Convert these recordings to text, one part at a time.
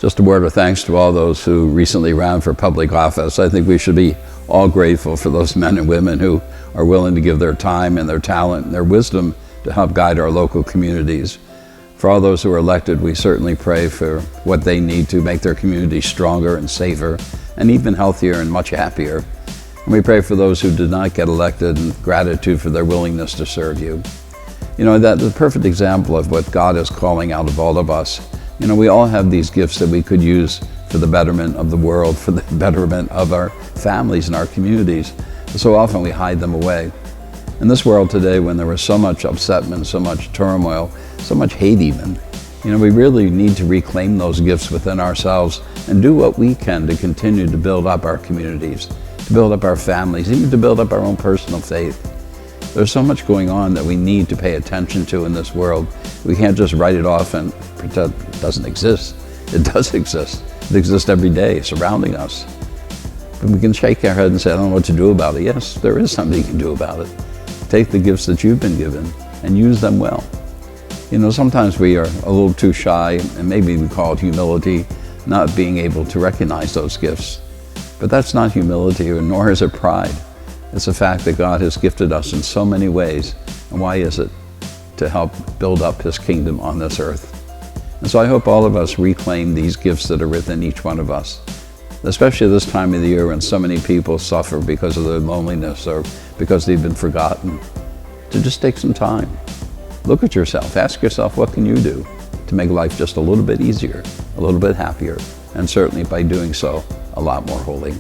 Just a word of thanks to all those who recently ran for public office. I think we should be all grateful for those men and women who are willing to give their time and their talent and their wisdom to help guide our local communities. For all those who are elected, we certainly pray for what they need to make their communities stronger and safer and even healthier and much happier. And we pray for those who did not get elected and gratitude for their willingness to serve you. You know, that's a perfect example of what God is calling out of all of us. You know, we all have these gifts that we could use for the betterment of the world, for the betterment of our families and our communities. But so often we hide them away. In this world today, when there was so much upsetment, so much turmoil, so much hate even, you know, we really need to reclaim those gifts within ourselves and do what we can to continue to build up our communities, to build up our families, even to build up our own personal faith. There's so much going on that we need to pay attention to in this world. We can't just write it off and pretend it doesn't exist. It does exist. It exists every day surrounding us. But we can shake our head and say, I don't know what to do about it. Yes, there is something you can do about it. Take the gifts that you've been given and use them well. You know, sometimes we are a little too shy, and maybe we call it humility, not being able to recognize those gifts. But that's not humility, nor is it pride. It's the fact that God has gifted us in so many ways. And why is it? To help build up His kingdom on this earth. And so I hope all of us reclaim these gifts that are within each one of us, especially this time of the year when so many people suffer because of their loneliness or because they've been forgotten, to just take some time. Look at yourself. Ask yourself, what can you do to make life just a little bit easier, a little bit happier, and certainly by doing so, a lot more holy.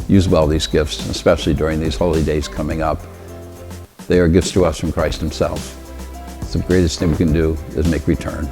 Use well these gifts, especially during these holy days coming up. They are gifts to us from Christ Himself. So the greatest thing we can do is make return.